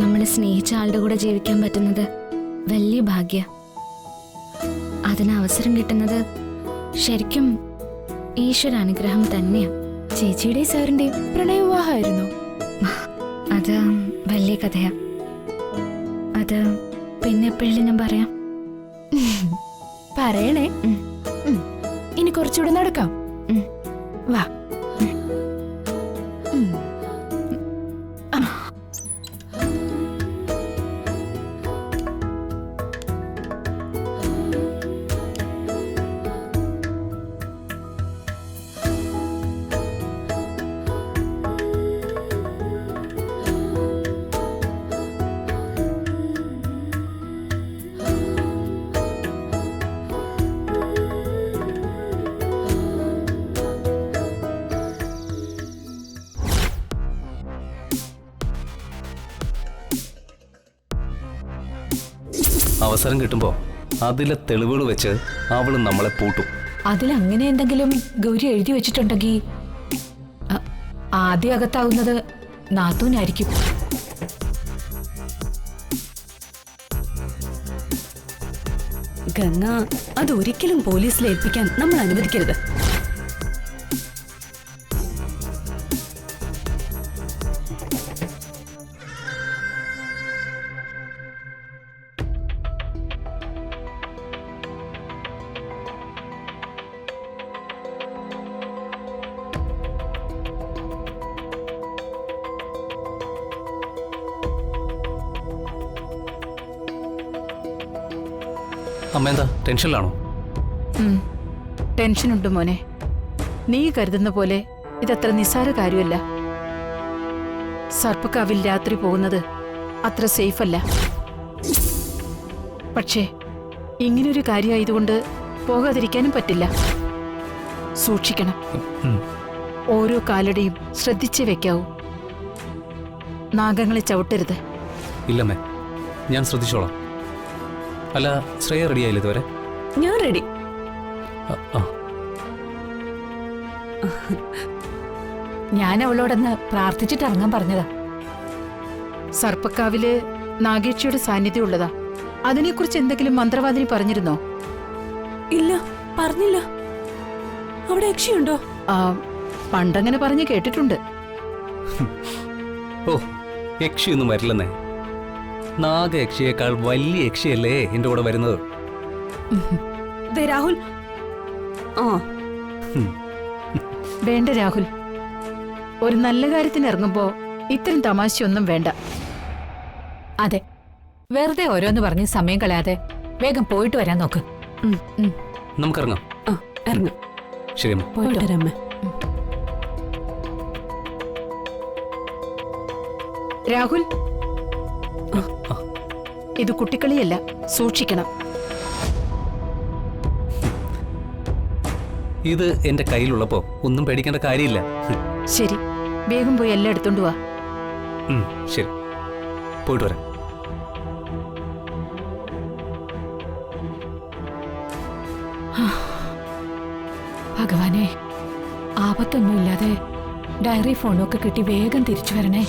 നമ്മൾ സ്നേഹിച്ച ആളുടെ കൂടെ ജീവിക്കാൻ പറ്റുന്നത് വലിയ ഭാഗ്യ. അതിന് അവസരം കിട്ടുന്നത് ശരിക്കും ഈശ്വരാനുഗ്രഹം തന്നെയാ. ചേച്ചിയുടെ സാറിന്റെ പ്രണയവിവാഹമായിരുന്നു? അത് വലിയ കഥയാ. അത് പിന്നെ എപ്പോഴും ഞാൻ പറയാം. പറയണേ. ഇനി കുറച്ചുകൂടെ നടക്കാം. വാ. അവസരം കിട്ടുമ്പോ അതിലെ തെളിവുകൾ വെച്ച് അവള് നമ്മളെ പൂട്ടും. അതിലങ്ങനെ എന്തെങ്കിലും ഗൗരി എഴുതി വെച്ചിട്ടുണ്ടെങ്കിൽ ആദ്യം അകത്താവുന്നത് നാത്തൂനായിരിക്കും. ഗംഗ, അതൊരിക്കലും പോലീസിൽ ഏൽപ്പിക്കാൻ നമ്മൾ അനുവദിക്കരുത്. അമ്മ എന്താ ടെൻഷനിലാണോ? ടെൻഷനുണ്ട് മോനെ. നീ കരുതുന്ന പോലെ ഇതത്ര നിസ്സാര കാര്യമല്ല. സർപ്പക്കാവിൽ രാത്രി പോകുന്നത് അത്ര സേഫ് അല്ല. പക്ഷേ ഇങ്ങനൊരു കാര്യമായതുകൊണ്ട് പോകാതിരിക്കാനും പറ്റില്ല. സൂക്ഷിക്കണം. ഓരോ കാലടിയും ശ്രദ്ധിച്ചേ വെക്കാവൂ. നാഗങ്ങളെ ചവിട്ടരുത്. ഇല്ലമ്മേ, ഞാൻ ശ്രദ്ധിച്ചോളാം. അല്ല, ശ്രേയ റെഡിയായില്ല ഇതുവരെ? ഞാൻ റെഡി. ഞാൻ അവളോടൊന്ന് പ്രാർത്ഥിച്ചിട്ട് ഇറങ്ങാൻ പറഞ്ഞതാ. സർപ്പക്കാവില് നാഗേക്ഷിയുടെ സാന്നിധ്യം ഉള്ളതാ. അതിനെക്കുറിച്ച് എന്തെങ്കിലും മന്ത്രവാദിനി പറഞ്ഞിരുന്നോ? ഇല്ല, പറഞ്ഞില്ല. അവിടെ യക്ഷിയുണ്ടോ? പണ്ടങ്ങനെ പറഞ്ഞു കേട്ടിട്ടുണ്ട്. ഓ, യക്ഷിയൊന്നും വരില്ലെന്നേ. നാഗയക്ഷിയേക്കാൾ വലിയ യക്ഷിയല്ലേ എന്റെ കൂടെ വരുന്നത്. രാഹുൽ. വേണ്ട രാഹുൽ, ഒരു നല്ല കാര്യത്തിന് ഇറങ്ങുമ്പോ ഇത്തരം തമാശയൊന്നും വേണ്ട. അതെ, വെറുതെ ഓരോന്ന് പറഞ്ഞ് സമയം കളയാതെ വേഗം പോയിട്ട് വരാൻ നോക്ക്. നമുക്കിറങ്ങാം. ഇറങ്ങാം. ശരി അമ്മ. പോയിട്ട് വരാം. രാഹുൽ, ഇത് കുട്ടിക്കളിയല്ല, സൂക്ഷിക്കണം. ഇത് എന്റെ കയ്യിലുള്ളപ്പോ ഒന്നും പേടിക്കേണ്ട കാര്യമില്ല. ശരി, വേഗം പോയി എല്ലാം എടുത്തോണ്ട് വാ. ശരി, പോയിട്ട് വരാം. ഭഗവാനെ, ആപത്തൊന്നുമില്ലാതെ ഡയറി ഫോണൊക്കെ കിട്ടി വേഗം തിരിച്ചു വരണേ.